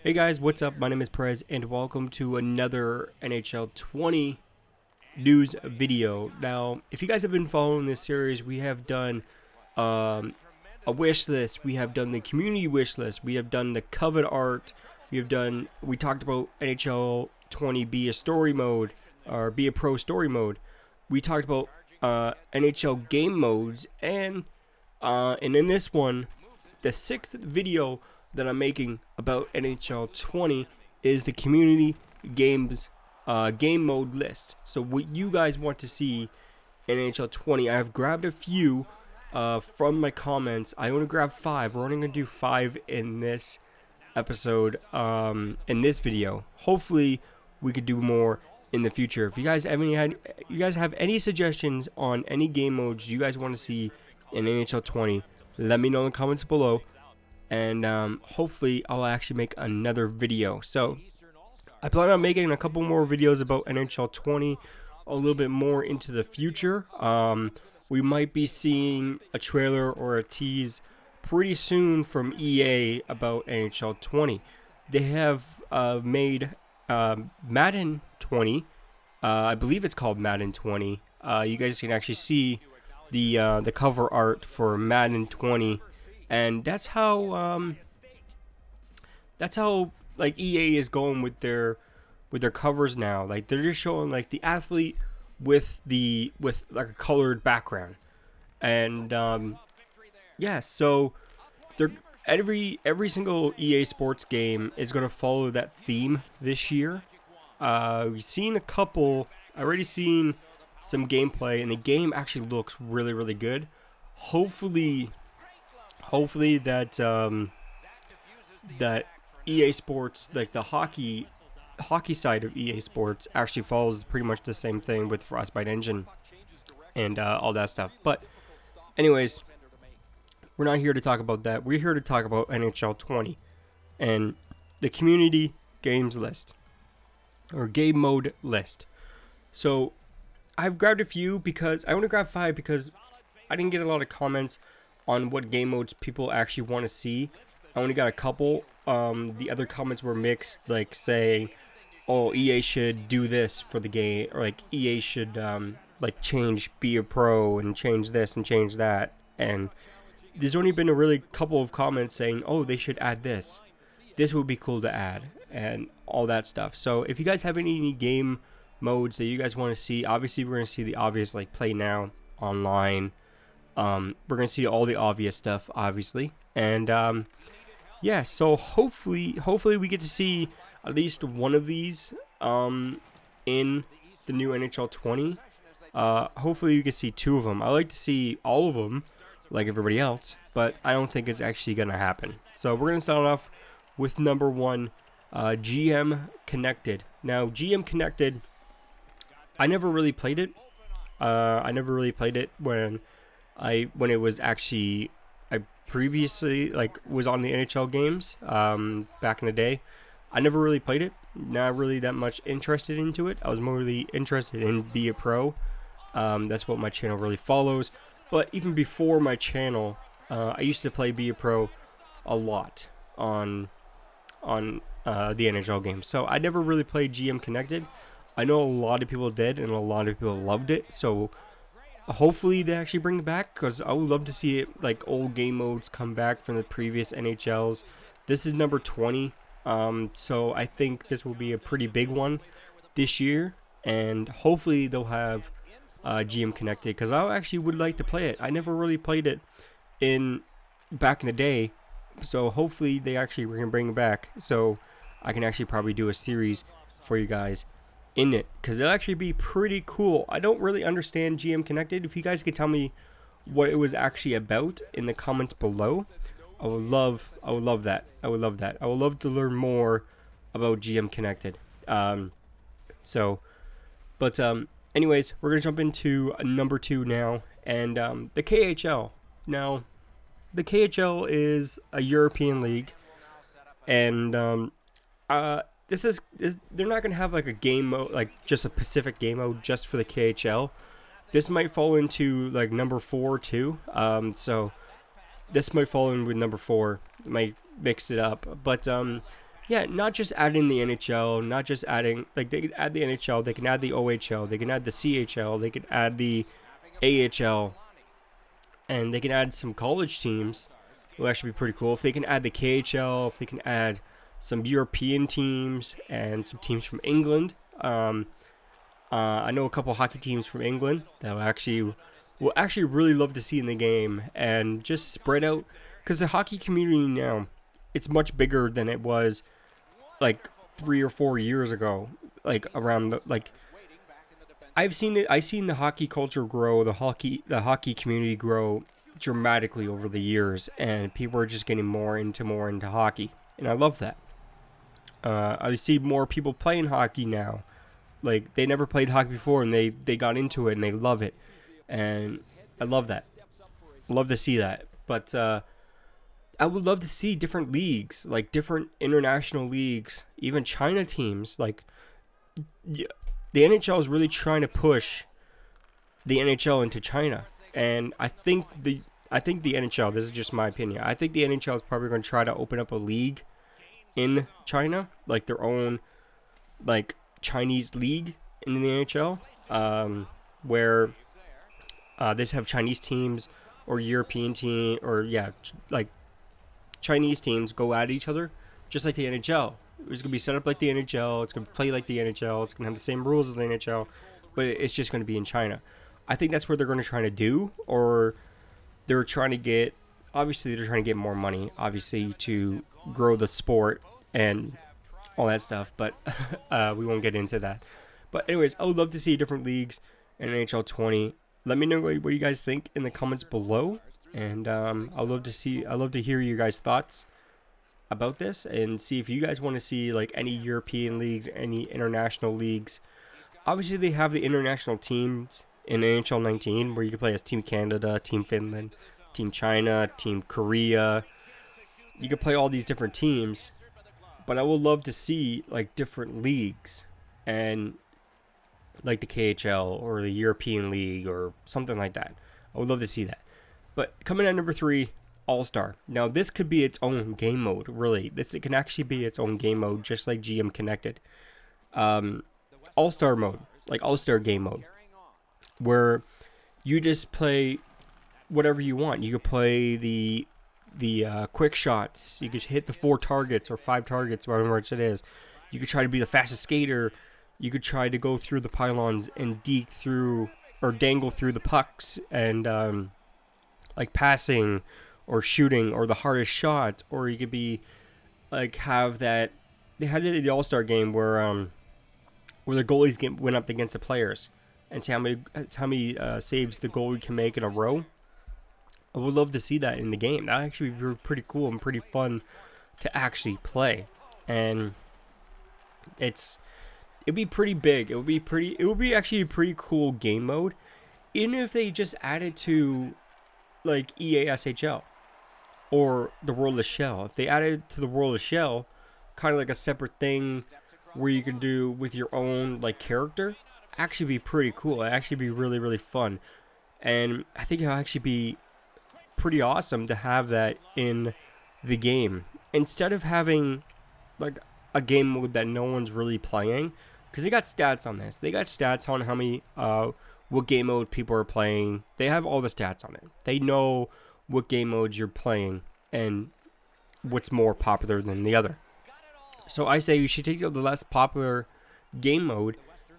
Hey guys, what's up? My name is Prez and welcome to another NHL 20 news video. Now, if you guys have been following this series, we have done a wish list, we have done the community wish list, we have done the cover art, we talked about NHL 20 be a story mode, or be a pro story mode. We talked about NHL game modes, and in this one, the sixth video that I'm making about NHL 20 is the community games game mode list. So what you guys want to see in NHL 20, I have grabbed a few from my comments. I only grabbed 5. We're only going to do 5 in this episode, in this video. Hopefully we could do more in the future. If you guys have any suggestions on any game modes you guys want to see in NHL 20, let me know in the comments below. And hopefully I'll actually make another video. So I plan on making a couple more videos about NHL 20 a little bit more into the future. We might be seeing a trailer or a tease pretty soon from EA about NHL 20. They have made Madden 20. I believe it's called Madden 20. You guys can actually see the cover art for Madden 20. And that's how like EA is going with their covers now. Like they're just showing like the athlete with like a colored background. And yeah, so they're every single EA Sports game is gonna follow that theme this year. We've seen a couple. I already seen some gameplay, and the game actually looks really good. Hopefully that that EA Sports, like the hockey side of EA Sports, actually follows pretty much the same thing with Frostbite Engine and all that stuff. But anyways, we're not here to talk about that. We're here to talk about NHL 20 and the community games list, or game mode list. So I've grabbed a few because I only grabbed 5 because I didn't get a lot of comments on what game modes people actually want to see. I only got a couple. The other comments were mixed, like saying, "Oh, EA should do this for the game," or like EA should like change be a pro and change this and change that. And there's only been a really couple of comments saying, "Oh, they should add this. This would be cool to add," and all that stuff. So if you guys have any game modes that you guys want to see, obviously we're gonna see the obvious, like play now, online. We're gonna see all the obvious stuff, obviously, and yeah. So hopefully we get to see at least one of these in the new NHL 20. Hopefully you can see 2 of them. I like to see all of them, like everybody else, but I don't think it's actually gonna happen. So we're gonna start off with number 1, GM Connected. Now, GM Connected, I never really played it. When it was actually, I previously was on the NHL games back in the day. I never really played it. Not really that much interested into it. I was more really interested in be a pro. That's what my channel really follows. But even before my channel, I used to play be a pro a lot on the NHL games. So I never really played GM Connected. I know a lot of people did, and a lot of people loved it. So hopefully they actually bring it back, because I would love to see it, like old game modes come back from the previous NHLs. This is number 20, so I think this will be a pretty big one this year, and hopefully they'll have GM Connected, because I actually would like to play it. I never really played it back in the day, so hopefully they actually are going to bring it back, so I can actually probably do a series for you guys in it, because it'll actually be pretty cool. I don't really understand GM Connected. If you guys could tell me what it was actually about in the comments below, I would love that. I would love to learn more about GM Connected. Anyways, we're gonna jump into number 2 now, and the KHL. Now, the KHL is a European league, and they're not gonna have like a game mode, like just a Pacific game mode just for the KHL. This might fall into like number 4 too. So this might fall in with number 4. It might mix it up, but yeah, not just adding the NHL, not just adding, like, they could add the NHL, they can add the OHL, they can add the CHL, they could add the AHL, and they can add some college teams. It will actually be pretty cool if they can add the KHL, if they can add some European teams and some teams from England. I know a couple hockey teams from England that will actually really love to see in the game, and just spread out, because the hockey community now, it's much bigger than it was like 3 or 4 years ago. Like around the, like, I've seen it. I've seen the hockey culture grow, the hockey community grow dramatically over the years, and people are just getting more into hockey, and I love that. I see more people playing hockey now. Like, they never played hockey before, and they got into it and they love it, and I love that. Love to see that. But I would love to see different leagues, like different international leagues, even China teams. Like, the NHL is really trying to push the NHL into China, and I think the NHL. This is just my opinion. I think the NHL is probably going to try to open up a league in China, like their own, like, Chinese league in the NHL, where they just have Chinese teams or European team, or yeah, like Chinese teams go at each other, just like the NHL. It's gonna be set up like the NHL. It's gonna play like the NHL. It's gonna have the same rules as the NHL, but it's just gonna be in China. I think that's what they're gonna try to do, or they're trying to get. Obviously, they're trying to get more money, obviously, to grow the sport and all that stuff. But we won't get into that. But anyways, I would love to see different leagues in NHL 20. Let me know what you guys think in the comments below, and I'd love to hear you guys' thoughts about this, and see if you guys want to see like any European leagues, any international leagues. Obviously, they have the international teams in NHL 19 where you can play as Team Canada, Team Finland, Team China, Team Korea. You can play all these different teams, but I would love to see like different leagues, and like the KHL or the European League or something like that. I would love to see that. But coming at number 3, All-Star. Now, this could be its own game mode, really. It can actually be its own game mode, just like GM Connected. All-Star mode, like All-Star game mode, where you just play whatever you want. You could play the quick shots. You could hit the 4 targets or 5 targets, whatever it is. You could try to be the fastest skater. You could try to go through the pylons and deke through or dangle through the pucks, and like passing or shooting or the hardest shot. Or you could be like have that. They had it in the All-Star game where the goalies went up against the players and see how many saves the goalie can make in a row. I would love to see that in the game. That actually be pretty cool and pretty fun to actually play, and it'd be pretty big. It would be actually a pretty cool game mode, even if they just added to like EASHL or the World of Shell. If they added to the World of Shell, kind of like a separate thing where you can do with your own like character, actually be pretty cool. It'd actually be really, really fun, and I think it'll actually be pretty awesome to have that in the game instead of having like a game mode that no one's really playing, because they got stats on this. They got stats on how many what game mode people are playing. They have all the stats on it. They know what game modes you're playing and what's more popular than the other. So I say you should take the less popular game mode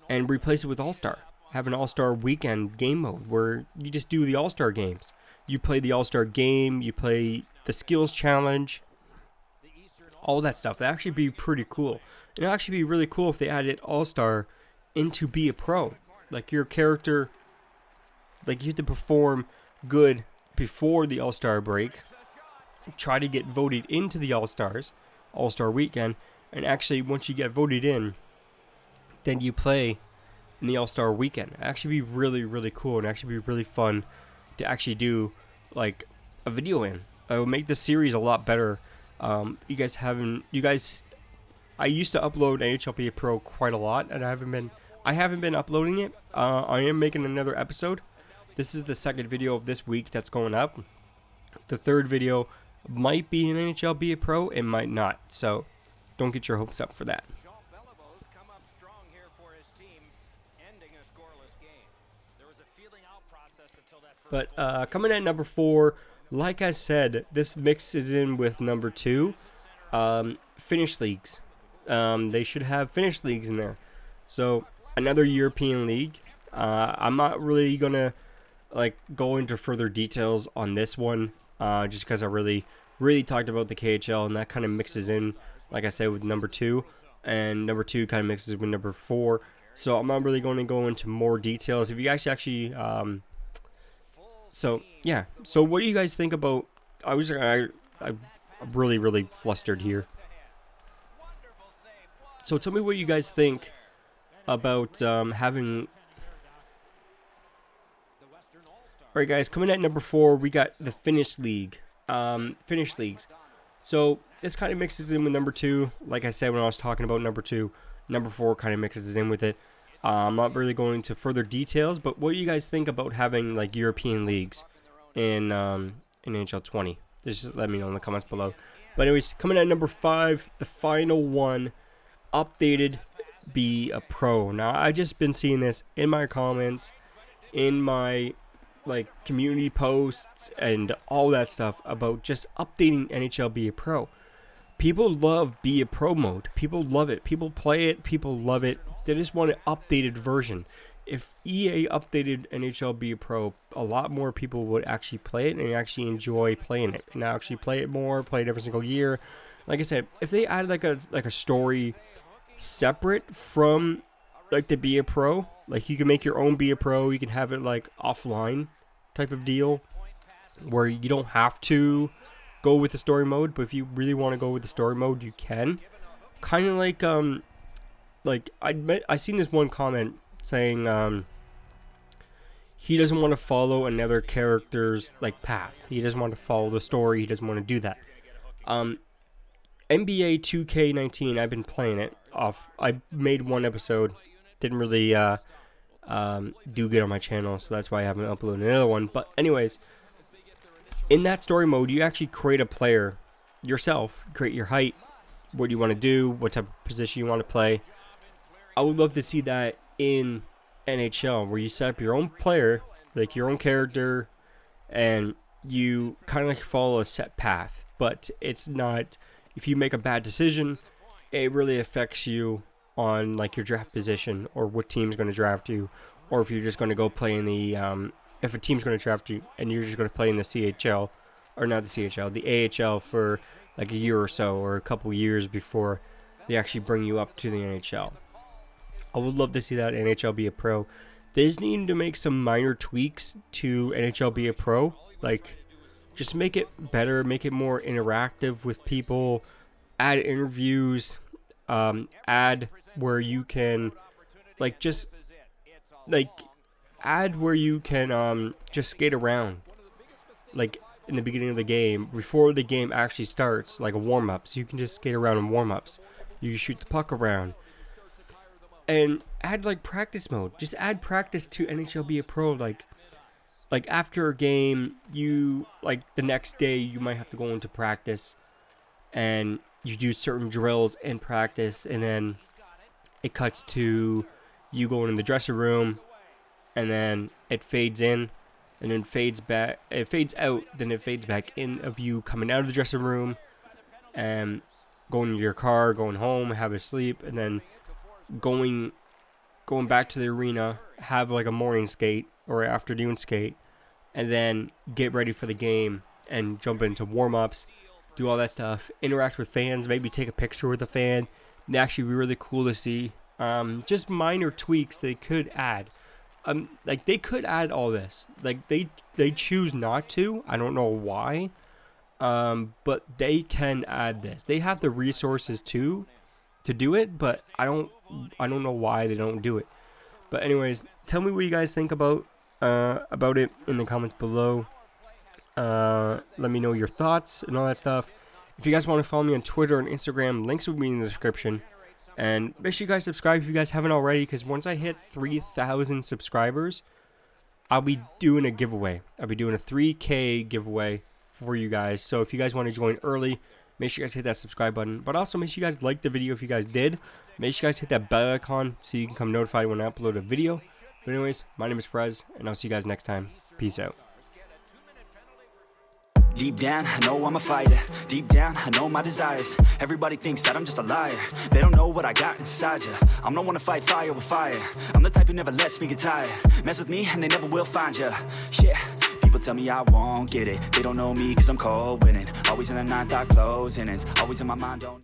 and replace it with All-Star. Have an All-Star weekend game mode where you just do the All-Star games. You play the All-Star game, you play the skills challenge, all that stuff. That'd actually be pretty cool. It'd actually be really cool if they added All-Star into Be a Pro. Like your character, like you have to perform good before the All-Star break, try to get voted into the All-Star weekend, and actually once you get voted in, then you play in the All-Star weekend. It'd actually be really, really cool, and actually be really fun to actually do like a video in. It would make the series a lot better. I used to upload NHLPA Pro quite a lot, and I haven't been uploading it. I am making another episode. This is the second video of this week that's going up. The third video might be an NHLPA Pro, it might not. So don't get your hopes up for that. But coming at number 4, like I said, this mixes in with number 2, Finnish leagues. They should have Finnish leagues in there. So another European league. I'm not really gonna go into further details on this one, just because I really talked about the KHL, and that kind of mixes in, like I said, with number 2, and number 2 kind of mixes with number 4. So I'm not really going to go into more details. If you guys actually, so yeah. So what do you guys think about? I'm really flustered here. So tell me what you guys think about having. All right, guys. Coming at number 4, we got the Finnish league. Finnish leagues. So this kind of mixes in with number 2. Like I said when I was talking about number 2, number 4 kind of mixes in with it. I'm not really going into further details, but what do you guys think about having like European leagues in NHL 20? Just let me know in the comments below. But anyways, coming at number 5, the final one, updated Be a Pro. Now I've just been seeing this in my comments, in my community posts and all that stuff about just updating NHL Be a Pro. People love Be a Pro mode. People love it. People play it. People love it. They just want an updated version. If EA updated NHL Be a Pro, a lot more people would actually play it and actually enjoy playing it, and actually play it more, play it every single year. Like I said, if they added like a story separate from the Be a Pro, like you can make your own Be a Pro, you can have it offline type of deal where you don't have to go with the story mode, but if you really want to go with the story mode, you can. Kind of I seen this one comment saying he doesn't want to follow another character's path. He doesn't want to follow the story. He doesn't want to do that. NBA 2K19, I've been playing it off. I made one episode, didn't really do good on my channel, so that's why I haven't uploaded another one. But anyways, in that story mode, you actually create a player yourself, create your height, what you want to do, what type of position you want to play. I would love to see that in NHL, where you set up your own player, your own character, and you kind of follow a set path. But it's not, if you make a bad decision, it really affects you on your draft position, or what team's going to draft you, or if you're just going to go play in the if a team's going to draft you and you're just going to play in the CHL, or not the CHL, the AHL for a year or so, or a couple years before they actually bring you up to the NHL. I would love to see that NHL Be a Pro. They just need to make some minor tweaks to NHL Be a Pro, just make it better, make it more interactive with people, add interviews, add where you can add where you can just skate around in the beginning of the game, before the game actually starts, warm-ups. You can just skate around in warm-ups. You can shoot the puck around, and add practice mode. Just add practice to NHL Be a Pro. After a game, you the next day you might have to go into practice, and you do certain drills in practice, and then it cuts to you going in the dressing room, and then it fades in, and then fades back. It fades out, then it fades back in of you coming out of the dressing room and going to your car, going home, have a sleep, and then going back to the arena, have a morning skate or afternoon skate, and then get ready for the game and jump into warm-ups, do all that stuff, interact with fans, maybe take a picture with a fan. It'd actually be really cool to see. Just minor tweaks they could add. They could add all this. They choose not to. I don't know why. But they can add this. They have the resources to do it, but I don't know why they don't do it. But anyways, tell me what you guys think about it in the comments below. Let me know your thoughts and all that stuff. If you guys want to follow me on Twitter and Instagram, links will be in the description. And make sure you guys subscribe if you guys haven't already, because once I hit 3,000 subscribers, I'll be doing a giveaway. I'll be doing a 3K giveaway for you guys. So if you guys want to join early Make sure you guys hit that subscribe button. But also make sure you guys like the video if you guys did. Make sure you guys hit that bell icon so you can come notified when I upload a video. But anyways, my name is Prez, and I'll see you guys next time. Peace out. Deep down, I know I'm a fighter. Deep down, I know my desires. Everybody thinks that I'm just a liar. They don't know what I got inside ya. I'm not one to fight fire with fire. I'm the type who never lets me get tired. Mess with me and they never will find ya. Yeah, people tell me I won't get it. They don't know me cause I'm cold winning. Always in the ninth, I close innings. Always in my mind, don't